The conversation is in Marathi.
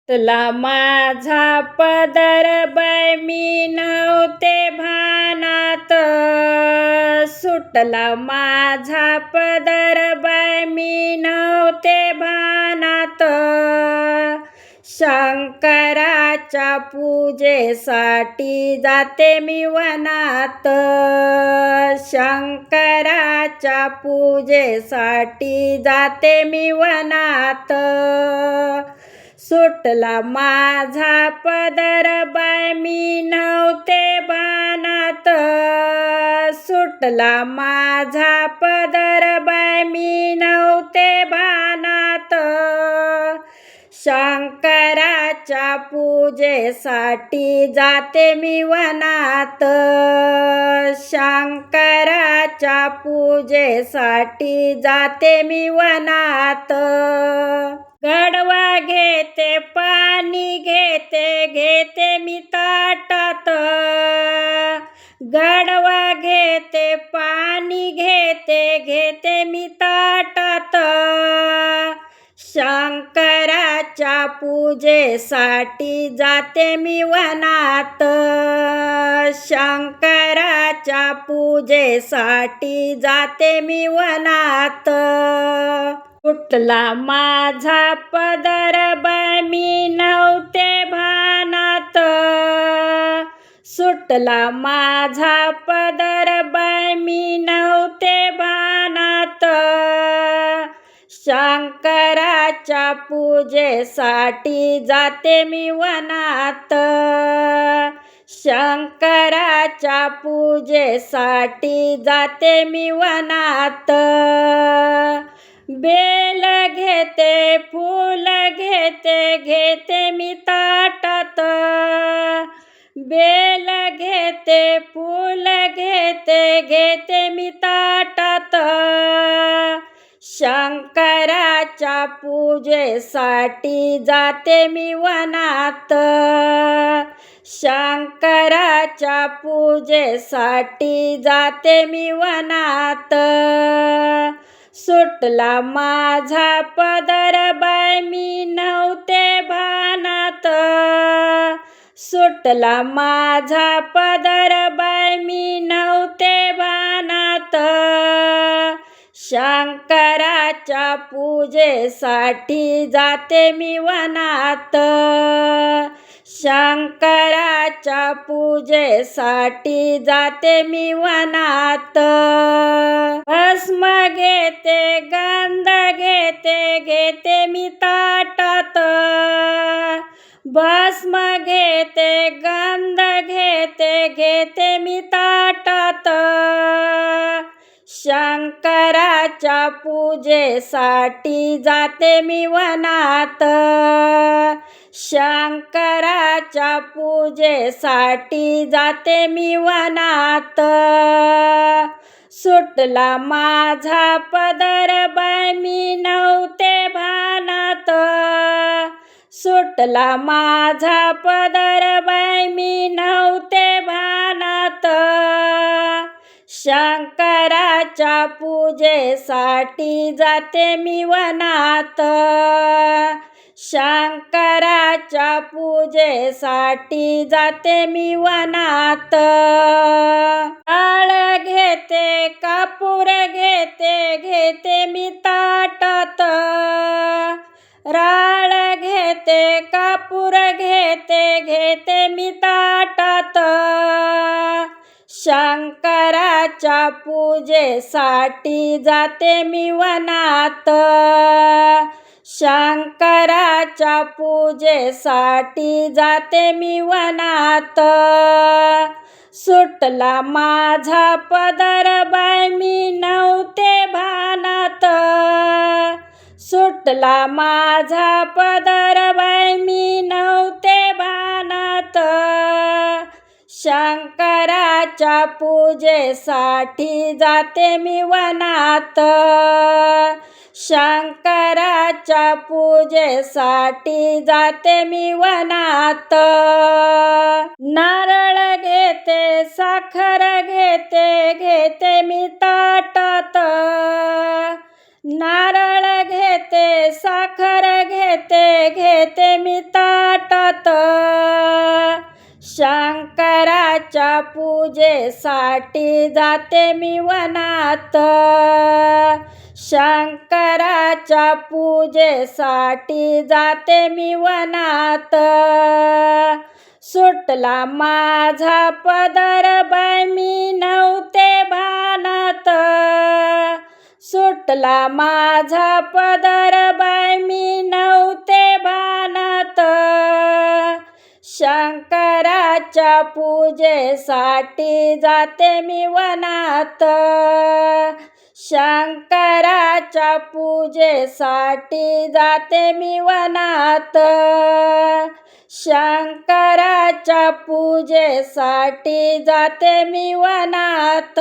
तुला माझा पदर बाय मी नव्हते भानात, सुटला माझा पदर बाय मी नव्हते भानात. शंकराच्या पूजेसाठी जाते मी वनात, शंकराच्या पूजेसाठी जाते मी वनात. सुटला माझा पदर बाय मी नव्हते भानात, सुटला माझा पदर बाय मी नव्हते भानात. शंकराच्या पूजेसाठी जाते मी वनात, शंकराच्या पूजेसाठी जाते मी वनात. गडवा घेते पाणी घेते घेते मी ताटात, गडवा घेते पाणी घेते घेते मी ताटात. शंकराच्या पूजेसाठी जाते मी वनात, शंकराच्या पूजेसाठी जाते मी वनात. सुटला माझा पदर बाय मी नव्हते भानात, सुटला माझा पदर बाय मी नव्हते भानात. शंकराच्या पूजेसाठी जाते मी वनात, शंकराच्या पूजेसाठी जाते मी वनात. बेल घेते फूल घेते घेते मी ताटात, बेल घेते फूल घेते घेते मी ताटात. शंकराच्या पूजेसाठी जाते मी वनात, शंकराच्या पूजेसाठी जाते मी वनात. सुटला माझा पदर बाय मी नव्हते भानात, सुटला माझा पदर बाय मी नव्हते भानात. शंकराच्या पूजेसाठी जाते मी वनात, शंकराच्या पूजेसाठी जाते मी वनात. भस्म घेते गंध घेते घेते मी ताटात, भस्म घेते गंध घेते घेते मी ताटात. शंकराच्या पूजेसाठी जाते मी वनात, शंकराच्या पूजेसाठी जाते मी वनात. सुटला माझा पदर बाय मी नव्हते भानात, सुटला माझा पदर बाय मी नव्हते भानात. शंकराच्या पूजेसाठी जाते मी वनात, शंकराच्या पूजेसाठी जाते मी वनात. टाळ घेते कापूर घेते घेते मी ताटात, राळ घेते कापूर घेते घेते मी ताटात. शंकराच्या पूजेसाठी जाते मी वनात, शंकराच्या पूजेसाठी जाते मी वनात. सुटला माझा पदर बाय मी नव्हते भानात, सुटला माझा पदर बाय मी नव्हते भानात. शंकराच्या पूजेसाठी जाते मी वनात, शंकराच्या पूजेसाठी जाते मी वनात. नारळ घेते साखर घेते घेते मी ताटात, नारळ घेते साखर घेते घेते मी ताटात. ताटात. शंकराच्या पूजेसाठी जाते मी वनात. शंकराच्या पूजेसाठी जाते मी वनात. सुटला माझा पदर बाई मी नव्हते भानात. सुटला माझा पदर बाई मी नव्हते भानात. शंकराच्या पूजेसाठी जाते मी वनात. शंकराच्या पूजेसाठी जाते मी वनात. शंकराच्या पूजेसाठी जाते मी वनात.